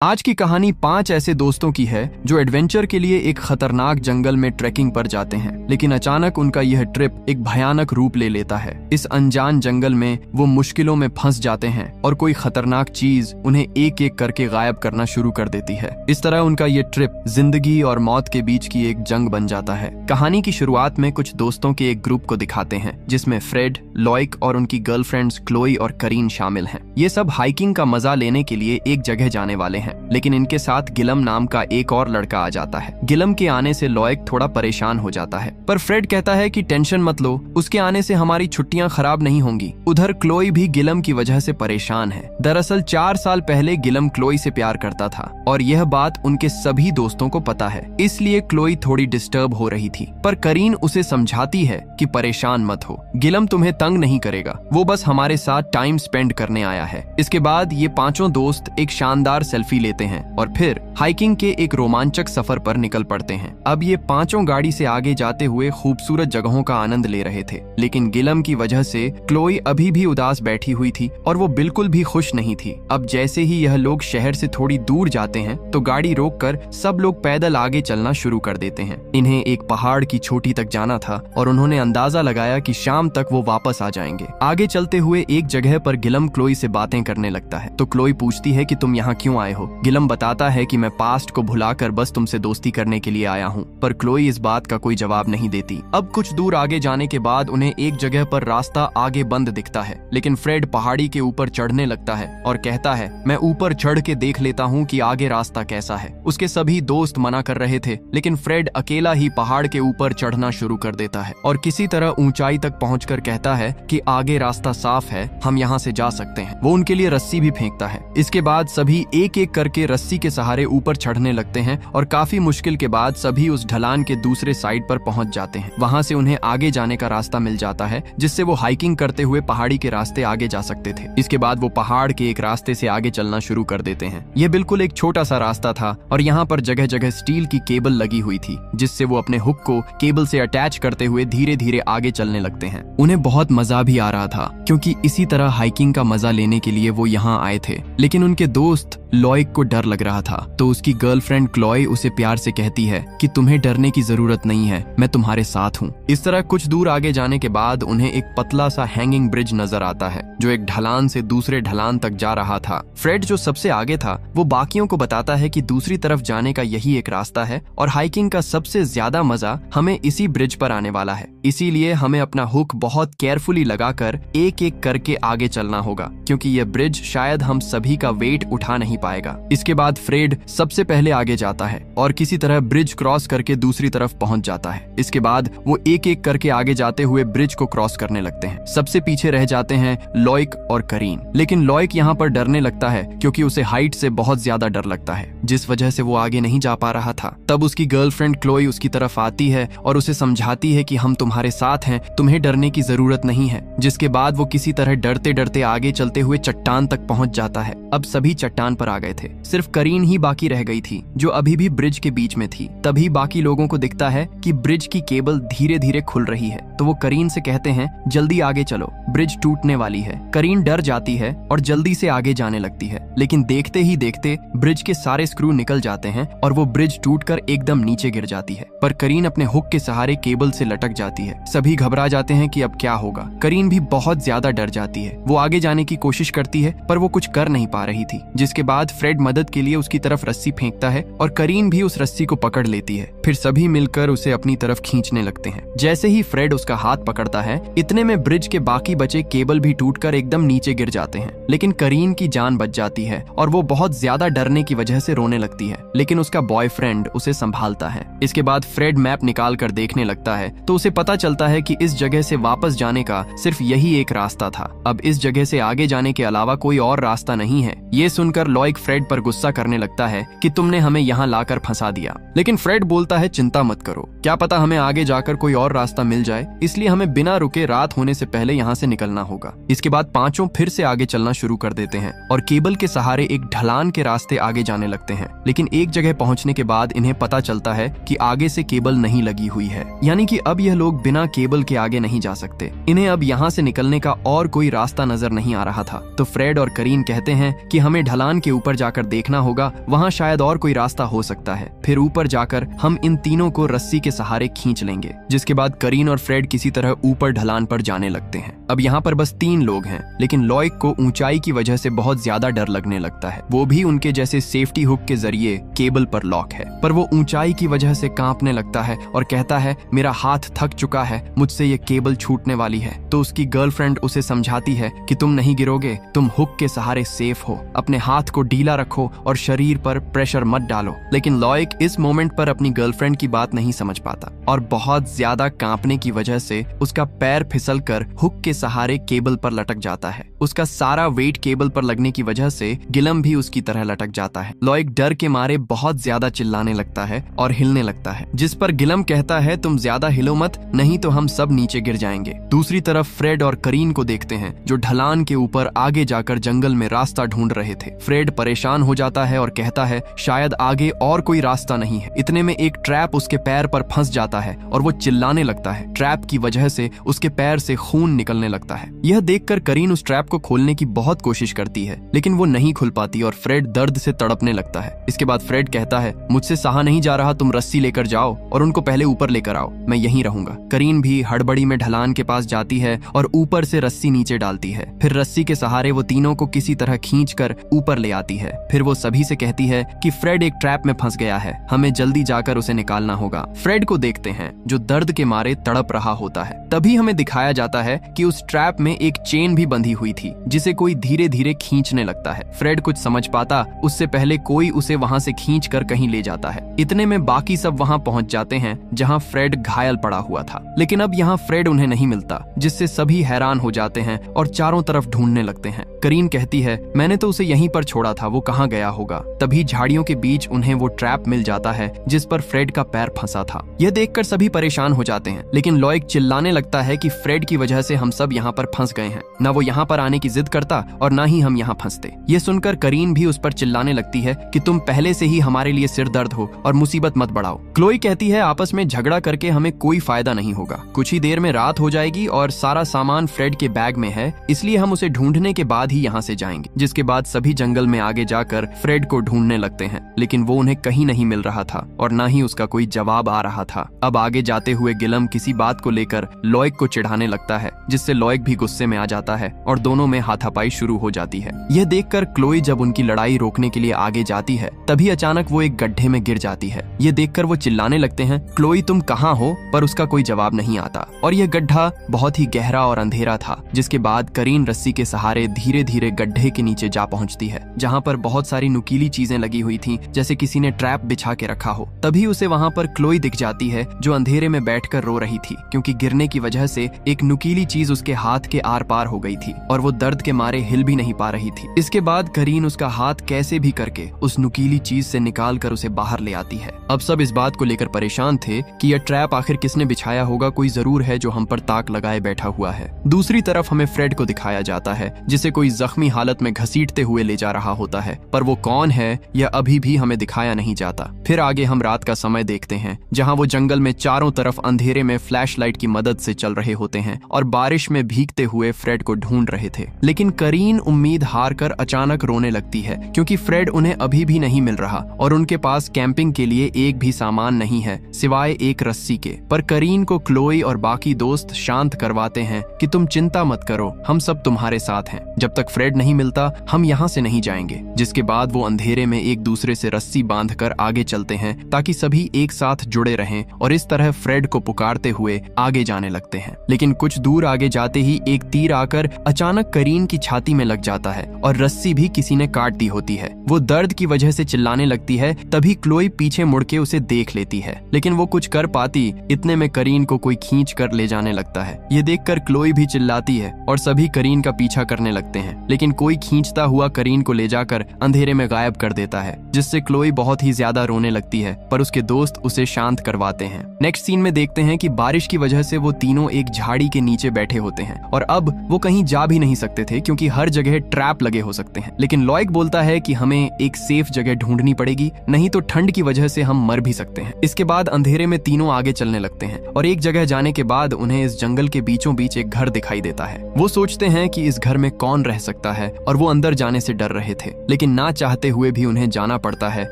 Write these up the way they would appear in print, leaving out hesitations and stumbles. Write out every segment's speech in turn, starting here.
आज की कहानी 5 ऐसे दोस्तों की है जो एडवेंचर के लिए एक खतरनाक जंगल में ट्रैकिंग पर जाते हैं, लेकिन अचानक उनका यह ट्रिप एक भयानक रूप ले लेता है। इस अनजान जंगल में वो मुश्किलों में फंस जाते हैं और कोई खतरनाक चीज उन्हें एक एक करके गायब करना शुरू कर देती है। इस तरह उनका ये ट्रिप जिंदगी और मौत के बीच की एक जंग बन जाता है। कहानी की शुरुआत में कुछ दोस्तों के एक ग्रुप को दिखाते हैं जिसमें फ्रेड, लॉयक और उनकी गर्लफ्रेंड्स क्लोई और करीन शामिल हैं। ये सब हाइकिंग का मजा लेने के लिए एक जगह जाने वाले हैं, लेकिन इनके साथ गिलम नाम का एक और लड़का आ जाता है। गिलम के आने से लॉयक थोड़ा परेशान हो जाता है, पर फ्रेड कहता है कि टेंशन मत लो, उसके आने से हमारी छुट्टियां खराब नहीं होंगी। उधर क्लोई भी गिलम की वजह से परेशान है। दरअसल 4 साल पहले गिलम क्लोई से प्यार करता था और यह बात उनके सभी दोस्तों को पता है, इसलिए क्लोई थोड़ी डिस्टर्ब हो रही थी। पर करीन उसे समझाती है कि परेशान मत हो, गिलम तुम्हें तंग नहीं करेगा, वो बस हमारे साथ टाइम स्पेंड करने आया है। इसके बाद ये पांचों दोस्त एक शानदार सेल्फी लेते हैं और फिर हाइकिंग के एक रोमांचक सफर पर निकल पड़ते हैं। अब ये पांचों गाड़ी से आगे जाते हुए खूबसूरत जगहों का आनंद ले रहे थे, लेकिन गिलम की वजह से क्लोई अभी भी उदास बैठी हुई थी और वो बिल्कुल भी खुश नहीं थी। अब जैसे ही यह लोग शहर से थोड़ी दूर जाते हैं तो गाड़ी रोककर सब लोग पैदल आगे चलना शुरू कर देते हैं। इन्हें एक पहाड़ की चोटी तक जाना था और उन्होंने अंदाजा लगाया कि शाम तक वो वापस आ जाएंगे। आगे चलते हुए एक जगह पर गिलम क्लोई से बातें करने लगता है, तो क्लोई पूछती है कि तुम यहाँ क्यों आए हो। गिलम बताता है कि मैं पास्ट को भुलाकर बस तुमसे दोस्ती करने के लिए आया हूँ, पर क्लोई इस बात का कोई जवाब नहीं देती। अब कुछ दूर आगे जाने के बाद उन्हें एक जगह पर रास्ता आगे बंद दिखता है, लेकिन फ्रेड पहाड़ी के ऊपर चढ़ने लगता है और कहता है मैं ऊपर चढ़ के देख लेता हूँ कि आगे रास्ता कैसा है। उसके सभी दोस्त मना कर रहे थे, लेकिन फ्रेड अकेला ही पहाड़ के ऊपर चढ़ना शुरू कर देता है और किसी तरह ऊंचाई तक पहुंचकर कहता है कि आगे रास्ता साफ है, हम यहाँ से जा सकते हैं। वो उनके लिए रस्सी भी फेंकता है। इसके बाद सभी एक एक करके रस्सी के सहारे ऊपर चढ़ने लगते हैं और काफी मुश्किल के बाद सभी उस ढलान के दूसरे साइड पर पहुंच जाते हैं। वहां से उन्हें आगे जाने का रास्ता मिल जाता है, जिससे वो हाइकिंग करते हुए पहाड़ी के रास्ते आगे जा सकते थे। इसके बाद वो पहाड़ के एक रास्ते से आगे चलना शुरू कर देते हैं। यह बिल्कुल एक छोटा सा रास्ता था और यहाँ पर जगह जगह स्टील की केबल लगी हुई थी, जिससे वो अपने हुक को केबल से अटैच करते हुए धीरे धीरे आगे चलने लगते हैं। उन्हें बहुत मजा भी आ रहा था, क्योंकि इसी तरह हाइकिंग का मजा लेने के लिए वो यहाँ आए थे। लेकिन उनके दोस्त लॉयक को डर लग रहा था, तो उसकी गर्लफ्रेंड क्लोई उसे प्यार से कहती है कि तुम्हें डरने की जरूरत नहीं है, मैं तुम्हारे साथ हूँ। इस तरह कुछ दूर आगे जाने के बाद उन्हें एक पतला सा हैंगिंग ब्रिज नजर आता है, जो एक ढलान से दूसरे ढलान तक जा रहा था। फ्रेड जो सबसे आगे था, वो बाकियों को बताता है कि दूसरी तरफ जाने का यही एक रास्ता है और हाइकिंग का सबसे ज्यादा मजा हमें इसी ब्रिज पर आने वाला है, इसीलिए हमें अपना हुक बहुत केयरफुली लगाकर एक एक करके आगे चलना होगा, क्योंकि यह ब्रिज शायद हम सभी का वेट उठा नहीं पाएगा। इसके बाद फ्रेड सबसे पहले आगे जाता है और किसी तरह ब्रिज क्रॉस करके दूसरी तरफ पहुंच जाता है। इसके बाद वो एक एक करके आगे जाते हुए ब्रिज को क्रॉस करने लगते हैं। सबसे पीछे रह जाते हैं लॉयक और करीन, लेकिन लॉयक यहाँ पर डरने लगता है क्योंकि उसे हाइट से बहुत ज्यादा डर लगता है, जिस वजह से वो आगे नहीं जा पा रहा था। तब उसकी गर्लफ्रेंड क्लोई उसकी तरफ आती है और उसे समझाती है कि हम तुम्हारे साथ हैं, तुम्हें डरने की जरूरत नहीं है। जिसके बाद वो किसी तरह डरते डरते आगे चलते हुए चट्टान तक पहुंच जाता है। अब सभी चट्टान पर आ गए थे, सिर्फ करीन ही बाकी रह गई थी, जो अभी भी ब्रिज के बीच में थी। तभी बाकी लोगों को दिखता है कि ब्रिज की केबल धीरे धीरे खुल रही है, तो वो करीन से कहते हैं जल्दी आगे चलो, ब्रिज टूटने वाली है। करीन डर जाती है और जल्दी से आगे जाने लगती है, लेकिन देखते ही देखते ब्रिज के सारे स्क्रू निकल जाते हैं और वो ब्रिज टूटकर एकदम नीचे गिर जाती है। पर करीन अपने हुक के सहारे केबल से लटक जाती है। सभी घबरा जाते हैं कि अब क्या होगा। करीन भी बहुत ज्यादा डर जाती है। वो आगे जाने की कोशिश करती है, पर वो कुछ कर नहीं पा रही थी। जिसके बाद फ्रेड मदद के लिए उसकी तरफ रस्सी फेंकता है और करीन भी उस रस्सी को पकड़ लेती है। फिर सभी मिलकर उसे अपनी तरफ खींचने लगते हैं। जैसे ही फ्रेड उसका हाथ पकड़ता है, इतने में ब्रिज के बाकी बचे केबल भी टूटकर एकदम नीचे गिर जाते हैं, लेकिन करीन की जान बच जाती है और वो बहुत ज्यादा डरने की वजह से रोने लगती है, लेकिन उसका बॉयफ्रेंड उसे संभालता है। इसके बाद फ्रेड मैप निकाल कर देखने लगता है, तो उसे पता चलता है कि इस जगह से वापस जाने का सिर्फ यही एक रास्ता था। अब इस जगह से आगे जाने के अलावा कोई और रास्ता नहीं है। ये सुनकर लॉयक फ्रेड पर गुस्सा करने लगता है कि तुमने हमें यहाँ लाकर फंसा दिया, लेकिन फ्रेड बोलता है चिंता मत करो, क्या पता हमें आगे जाकर कोई और रास्ता मिल जाए, इसलिए हमें बिना रुके रात होने से पहले यहाँ से निकलना होगा। इसके बाद पांचों फिर से आगे चलना शुरू कर देते हैं और केबल के सहारे एक ढलान के रास्ते आगे जाने लगते हैं, लेकिन एक जगह पहुंचने के बाद इन्हें पता चलता है कि आगे से केबल नहीं लगी हुई है, यानी कि अब यह लोग बिना केबल के आगे नहीं जा सकते। इन्हें अब यहाँ से निकलने का और कोई रास्ता नजर नहीं आ रहा था, तो फ्रेड और करीन कहते हैं कि हमें ढलान के ऊपर जाकर देखना होगा, वहाँ शायद और कोई रास्ता हो सकता है। फिर ऊपर जाकर हम इन तीनों को रस्सी के सहारे खींच लेंगे। जिसके बाद करीन और फ्रेड किसी तरह ऊपर ढलान पर जाने लगते हैं। अब यहाँ पर बस 3 लोग हैं, लेकिन लॉयक को ऊंचाई की वजह से बहुत ज्यादा डर लगने लगता है। वो भी उनके जैसे सेफ्टी हुक के जरिए केबल पर लॉक है, पर वो ऊंचाई की वजह से कांपने लगता है और कहता है, मेरा हाथ थक चुका है, मुझसे ये केबल छूटने वाली है। तो उसकी गर्लफ्रेंड उसे समझाती है कि तुम नहीं गिरोगे, तुम हुक के सहारे सेफ हो, अपने हाथ को ढीला रखो और शरीर पर प्रेशर मत डालो। लेकिन लॉयक इस मोमेंट पर अपनी गर्लफ्रेंड की बात नहीं समझ पाता और बहुत ज्यादा कांपने की वजह से उसका पैर फिसलकर हुक के सहारे केबल पर लटक जाता है। उसका सारा वेट केबल पर लगने की वजह से गिलम भी उसकी तरह लटक जाता है। लॉयक डर के मारे बहुत ज्यादा चिल्लाने लगता है और हिलने लगता है, जिस पर गिलम कहता है, तुम ज्यादा हिलो मत, नहीं तो हम सब नीचे गिर जाएंगे। दूसरी तरफ फ्रेड और करीन को देखते हैं, जो ढलान के ऊपर आगे जाकर जंगल में रास्ता ढूंढ रहे थे। फ्रेड परेशान हो जाता है और कहता है, शायद आगे और कोई रास्ता नहीं है। इतने में एक ट्रैप उसके पैर पर फंस जाता है और वो चिल्लाने लगता है। ट्रैप की वजह से उसके पैर से खून निकलने लगता है। यह देखकर करीन उस ट्रैप को खोलने की बहुत कोशिश करती है, लेकिन वो नहीं खुल पाती और फ्रेड दर्द से तड़पने लगता है। इसके बाद फ्रेड कहता है, मुझसे सहा नहीं जा रहा, तुम रस्सी लेकर जाओ और उनको पहले ऊपर लेकर आओ, मैं यहीं रहूंगा। करीन भी हड़बड़ी में ढलान के पास जाती है और ऊपर से रस्सी नीचे डालती है। फिर रस्सी के सहारे वो तीनों को किसी तरह खींचकर ऊपर ले आती है। फिर वो सभी से कहती है कि फ्रेड एक ट्रैप में फंस गया है, हमें जल्दी जाकर उसे निकालना होगा। फ्रेड को देखते हैं, जो दर्द के मारे तड़प रहा होता है। तभी हमें दिखाया जाता है कि उस ट्रैप में एक चेन भी बंधी हुई थी, जिसे कोई धीरे धीरे खींचने लगता है। फ्रेड कुछ समझ पाता उससे पहले कोई उसे वहां से खींचकर कहीं ले जाता है। इतने में बाकी सब वहां पहुंच जाते हैं जहां फ्रेड घायल पड़ा हुआ था। लेकिन अब यहाँ फ्रेड उन्हें नहीं मिलता, जिससे सभी हैरान हो जाते हैं और चारों तरफ ढूंढने लगते हैं। करीन कहती है, मैंने तो उसे यहीं पर छोड़ा था, वो कहाँ गया होगा। तभी झाड़ियों के बीच उन्हें वो ट्रैप मिल जाता है जिस पर फ्रेड का पैर फंसा था। यह देखकर सभी परेशान हो जाते हैं, लेकिन लॉयक चिल्लाने लगता है कि फ्रेड की वजह से हम सब यहाँ पर फंस गए हैं, न वो यहाँ पर आने की जिद करता और न ही हम यहाँ फंसते। ये सुनकर करीन भी उस पर चिल्लाने लगती है कि तुम पहले से ही हमारे लिए सिर दर्द हो और मुसीबत मत बढ़ाओ। क्लोई कहती है, आपस में झगड़ा करके हमें कोई फायदा नहीं होगा, कुछ ही देर में रात हो जाएगी और सारा सामान फ्रेड के बैग में है, इसलिए हम उसे ढूंढने के बाद ही यहाँ से जाएंगे। जिसके बाद सभी जंगल में आगे जाकर फ्रेड को ढूंढने लगते हैं, लेकिन वो उन्हें कहीं नहीं मिल रहा था और न ही उसका कोई जवाब आ रहा था। अब आगे जाते हुए गिलम किसी बात को लेकर लॉयक को चिढ़ाने लगता है, जिससे लॉयक भी गुस्से में आ जाता है और दोनों में हाथापाई शुरू हो जाती है। यह देखकर क्लोई जब उनकी लड़ाई रोकने के लिए आगे जाती है, तभी अचानक वो एक गड्ढे में गिर जाती है। ये देखकर वो चिल्लाने लगते हैं, क्लोई तुम कहाँ हो, पर उसका कोई जवाब नहीं आता और यह गड्ढा बहुत ही गहरा और अंधेरा था। जिसके बाद करीन रस्सी के सहारे धीरे धीरे गड्ढे के नीचे जा पहुंचती है, जहाँ पर बहुत सारी नुकीली चीजें लगी हुई थी, जैसे किसी ने ट्रैप बिछा के रखा हो। तभी उसे वहाँ पर क्लोई दिख जाती है, जो अंधेरे में बैठकर रो रही थी, क्योंकि गिरने की वजह से एक नुकीली चीज उसके हाथ के आर पार हो गई थी और वो दर्द के मारे हिल भी नहीं पा रही थी। इसके बाद करीन उसका हाथ कैसे भी करके उस नुकीली चीज से निकाल कर उसे बाहर ले आती है। अब सब इस बात को लेकर परेशान थे कि यह ट्रैप आखिर किसने बिछाया होगा, कोई जरूर है जो हम पर ताक लगाए बैठा हुआ है। दूसरी तरफ हमें फ्रेड को दिखाया जाता है, जिसे कोई जख्मी हालत में घसीटते हुए ले जा रहा होता है, पर वो कौन है यह अभी भी हमें दिखाया नहीं जाता। फिर आगे हम रात का समय देखते हैं, जहाँ वो जंगल में चारों तरफ अंधेरे में फ्लैशलाइट की मदद से चल रहे होते हैं और बारिश में भीगते हुए फ्रेड को ढूंढ रहे थे। लेकिन करीन उम्मीद हार कर अचानक रोने लगती है, क्योंकि फ्रेड उन्हें अभी भी नहीं मिल रहा और उनके पास कैंपिंग के लिए एक भी सामान नहीं है सिवाय एक रस्सी के। पर करीन को क्लोई और बाकी दोस्त शांत करवाते हैं कि तुम चिंता मत करो, हम सब तुम्हारे साथ हैं, जब तक फ्रेड नहीं मिलता हम यहाँ से नहीं जाएंगे। जिसके बाद वो अंधेरे में एक दूसरे से रस्सी बांधकर आगे चलते हैं, ताकि सभी एक साथ जुड़े रहें और इस तरह फ्रेड को पुकारते हुए आगे जाने लगते हैं। लेकिन कुछ दूर आगे जाते ही एक तीर आकर अचानक करीन की छाती में लग जाता है और रस्सी भी किसी ने काट दी होती है। वो दर्द की वजह से चिल्लाने लगती है, तभी क्लोई पीछे मुड़ के उसे देख लेती है, लेकिन वो कुछ कर पाती इतने में करीन को कोई खींच कर ले जाने लगता है। ये देखकर क्लोई भी चिल्लाती है और सभी करीन का पीछा करने लगते हैं, लेकिन कोई खींचता हुआ करीन को ले जाकर अंधेरे में गायब कर देता है, जिससे क्लोई बहुत ही ज्यादा रोने लगती है, पर उसके दोस्त उसे शांत करवाते हैं। नेक्स्ट सीन में देखते हैं कि बारिश की वजह से वो तीनों एक झाड़ी के नीचे बैठे होते हैं और अब वो कहीं जा भी नहीं सकते थे, क्योंकि हर जगह ट्रैप लगे हो सकते हैं। लेकिन लॉयक बोलता है कि हमें एक सेफ जगह ढूंढनी पड़ेगी, नहीं तो ठंड की वजह से हम मर भी सकते हैं। इसके बाद अंधेरे में तीनों आगे चलने लगते हैं और एक जगह जाने के बाद उन्हें इस जंगल के बीचों बीच एक घर दिखाई देता है। वो सोचते हैं कि इस घर में कौन रह सकता है और वो अंदर जाने से डर रहे थे, लेकिन लेकिन ना चाहते हुए भी उन्हें जाना पड़ता है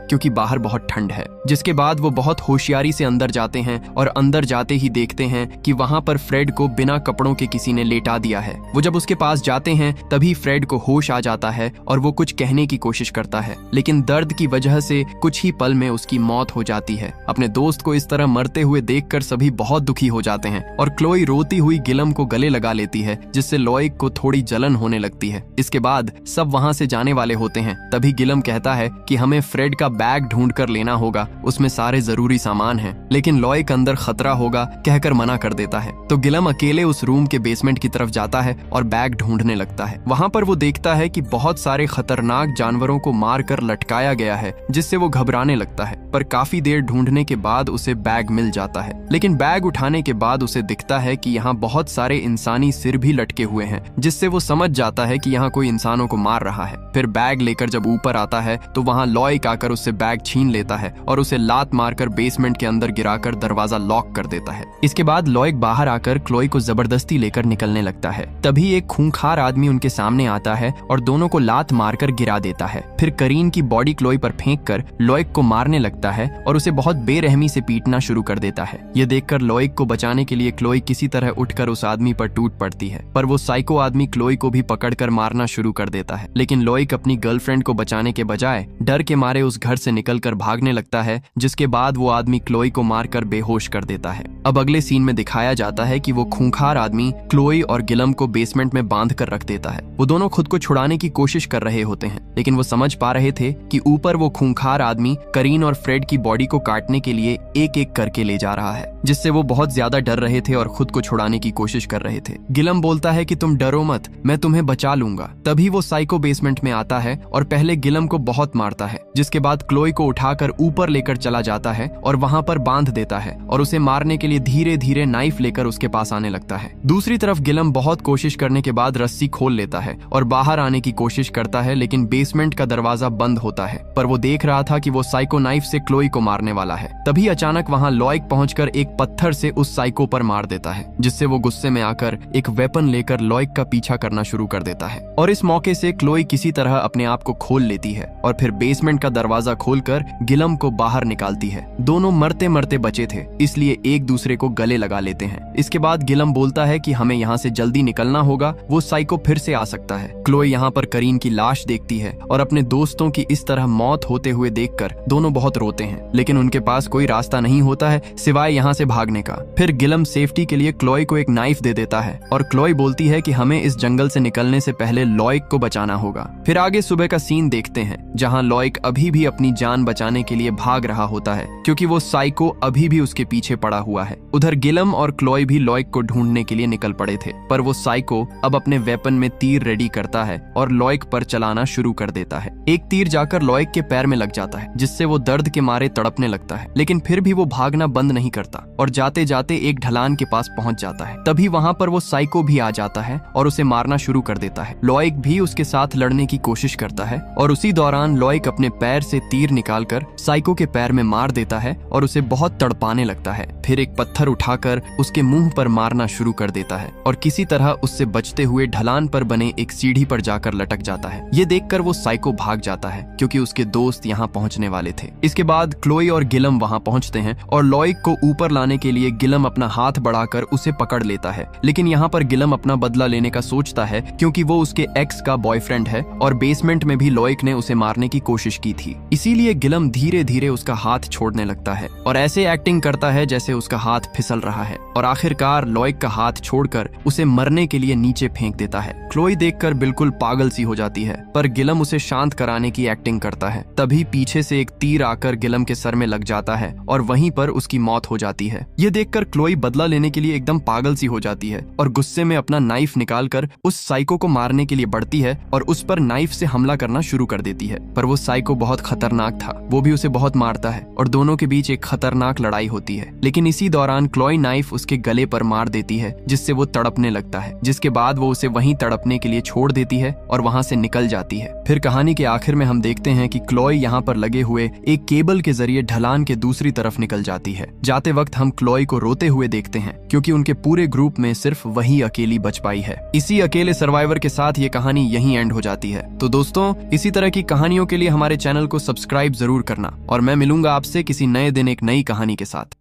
क्योंकि बाहर बहुत ठंड है। जिसके बाद वो बहुत होशियारी से अंदर जाते हैं और अंदर जाते ही देखते हैं कि वहां पर फ्रेड को बिना कपड़ों के किसी ने लेटा दिया है। वो जब उसके पास जाते हैं तभी फ्रेड को होश आ जाता है और वो कुछ कहने की कोशिश करता है, लेकिन दर्द की वजह से कुछ ही पल में उसकी मौत हो जाती है। अपने दोस्त को इस तरह मरते हुए देखकर सभी बहुत दुखी हो जाते हैं और क्लोई रोती हुई गिलम को गले लगा लेती है, जिससे लॉयक को थोड़ी जलन होने लगती है। इसके बाद सब वहां से जाने वाले होते हैं। तभी गिलम कहता है कि हमें फ्रेड का बैग ढूंढ कर लेना होगा, उसमें सारे जरूरी सामान हैं। लेकिन लॉयक अंदर खतरा होगा कहकर मना कर देता है। तो गिलम अकेले उस रूम के बेसमेंट की तरफ जाता है और बैग ढूंढने लगता है। वहां पर वो देखता है कि बहुत सारे खतरनाक जानवरों को मार कर लटकाया गया है, जिससे वो घबराने लगता है। पर काफी देर ढूंढने के बाद उसे बैग मिल जाता है, लेकिन बैग उठाने के बाद उसे दिखता है कि यहाँ बहुत सारे इंसानी सिर भी लटके हुए हैं, जिससे वो समझ जाता है कि यहाँ कोई इंसानों को मार रहा है। फिर बैग लेकर जब ऊपर आता है तो वहाँ लॉयक आकर उससे बैग छीन लेता है और उसे लात मारकर बेसमेंट के अंदर गिराकर दरवाजा लॉक कर देता है। इसके बाद लॉयक बाहर आकर क्लोई को जबरदस्ती लेकर निकलने लगता है। तभी एक खूंखार आदमी उनके सामने आता है और दोनों को लात मारकर गिरा देता है। फिर करीन की बॉडी क्लोई पर फेंककर लॉयक को मारने लगता है और उसे बहुत बेरहमी से पीटना शुरू कर देता है। ये देखकर लॉयक को बचाने के लिए क्लोई किसी तरह उठकर उस आदमी पर टूट पड़ती है, पर वो साइको आदमी क्लोई को भी पकड़कर मारना शुरू कर देता है। लेकिन लॉयक अपनी गर्लफ्रेंड को बचाने के बजाय डर के मारे उस घर से निकलकर भागने लगता है, जिसके बाद वो आदमी क्लोई को मारकर बेहोश कर देता है। अब अगले सीन में दिखाया जाता है कि वो खूंखार आदमी क्लोई और गिलम को बेसमेंट में बांध कर रख देता है। वो दोनों खुद को छुड़ाने की कोशिश कर रहे होते हैं, लेकिन वो समझ पा रहे थे कि ऊपर वो खूंखार आदमी करीन और फ्रेड की बॉडी को काटने के लिए एक एक करके ले जा रहा है, जिससे वो बहुत ज्यादा डर रहे थे और खुद को छुड़ाने की कोशिश कर रहे थे। गिलम बोलता है कि तुम डरो मत, मैं तुम्हें बचा लूंगा। तभी वो साइको बेसमेंट में आता है और पहले गिलम को बहुत मारता है, जिसके बाद क्लोई को उठाकर ऊपर लेकर चला जाता है और वहां पर बांध देता है और उसे मारने के लिए धीरे धीरे नाइफ लेकर उसके पास आने लगता है। दूसरी तरफ गिलम बहुत कोशिश करने के बाद रस्सी खोल लेता है और बाहर आने की कोशिश करता है, लेकिन बेसमेंट का दरवाजा बंद होता है। पर वो देख रहा था कि वो साइको नाइफ से क्लोई को मारने वाला है। तभी अचानक वहां लॉयक पहुंचकर एक पत्थर से उस साइको पर मार देता है, जिससे वो गुस्से में आकर एक वेपन लेकर लॉयक का पीछा करना शुरू कर देता है। और इस मौके से क्लोई किसी तरह अपने आप को खोल लेती है और फिर बेसमेंट का दरवाजा खोलकर गिलम को बाहर निकालती है। दोनों मरते मरते बचे थे, इसलिए एक दूसरे को गले लगा लेते हैं। इसके बाद गिलम बोलता है कि हमें यहाँ से जल्दी निकलना होगा, वो साइको फिर से आ सकता है। क्लोई यहाँ पर करीन की लाश देखती है और अपने दोस्तों की इस तरह मौत होते हुए देखकर दोनों बहुत रोते हैं, लेकिन उनके पास कोई रास्ता नहीं होता है सिवाय यहाँ से भागने का। फिर गिलम सेफ्टी के लिए क्लोई को एक नाइफ दे देता है और क्लोई बोलती है कि हमें इस जंगल से निकलने से पहले लॉयक को बचाना होगा। फिर आगे सुबह का सीन देखते हैं, जहाँ लॉयक अभी भी अपनी जान बचाने के लिए भाग रहा होता है, क्योंकि वो साइको अभी भी उसके पीछे पड़ा हुआ है। उधर गिलम और क्लोई भी लॉयक को ढूंढने के लिए निकल पड़े थे, पर वो साइको अब अपने वेपन में तीर रेडी करता है और लॉयक पर चलाना शुरू कर देता है। एक तीर जाकर लॉयक के पैर में लग जाता है, जिससे वो दर्द के मारे तड़पने लगता है, लेकिन फिर भी वो भागना बंद नहीं करता और जाते जाते एक ढलान के पास पहुंच जाता है। तभी वहां पर वो साइको भी आ जाता है और उसे मारना शुरू कर देता है। लॉयक भी उसके साथ लड़ने की कोशिश करता है और उसी दौरान लॉयक अपने पैर से तीर निकालकर साइको के पैर में मार देता है और उसे बहुत तड़पाने लगता है। फिर एक पत्थर उठाकर उसके मुंह पर मारना शुरू कर देता है और किसी तरह उससे बचते हुए ढलान पर बने एक सीढ़ी पर जाकर लटक जाता है। ये देखकर वो साइको भाग जाता है, क्योंकि उसके दोस्त यहाँ पहुंचने वाले थे। इसके बाद क्लोई और गिलम वहां पहुंचते हैं और लॉयक को ऊपर लाने के लिए गिलम अपना हाथ बढ़ाकर उसे पकड़ लेता है, लेकिन यहाँ पर गिलम अपना बदला लेने का सोचता है, क्योंकि वो उसके एक्स का बॉयफ्रेंड है और बेसमेंट में भी लॉयक ने उसे मारने की कोशिश की थी। इसीलिए गिलम धीरे धीरे उसका हाथ छोड़ने लगता है और ऐसे एक्टिंग करता है जैसे उसका हाथ फिसल रहा है और आखिरकार लॉयक का हाथ छोड़कर उसे मरने के लिए नीचे फेंक देता है। क्लोई देखकर बिल्कुल पागल सी हो जाती है, पर गिलम उसे शांत कराने की एक्टिंग करता है। तभी पीछे से एक तीर आकर गिलम के सर में लग जाता है और वहीं पर उसकी मौत हो जाती है। ये देखकर क्लोई बदला लेने के लिए एकदम पागल सी हो जाती है और गुस्से में अपना नाइफ निकालकर उस साइको को मारने के लिए बढ़ती है और उस पर नाइफ से हमला करना शुरू कर देती है। पर वो साइको बहुत खतरनाक था, वो भी उसे बहुत मारता है और दोनों के बीच एक खतरनाक लड़ाई होती है। लेकिन इसी दौरान क्लोई नाइफ उसके गले पर मार देती है, जिससे वो तड़पने लगता है, जिसके बाद वो उसे वहीं तड़पने के लिए छोड़ देती है और वहां से निकल जाती है। फिर कहानी के आखिर में हम देखते हैं कि क्लोई यहाँ पर लगे हुए एक केबल के जरिए ढलान के दूसरी तरफ निकल जाती है। जाते वक्त हम क्लोई को रोते हुए देखते हैं, क्योंकि उनके पूरे ग्रुप में सिर्फ वही अकेली बच पाई है। इसी अकेले सर्वाइवर के साथ ये कहानी यहीं एंड हो जाती है। तो दोस्तों, इसी तरह की कहानियों के लिए हमारे चैनल को सब्सक्राइब जरूर करना और मैं मिलूंगा आपसे किसी नए दिन एक नई कहानी के साथ।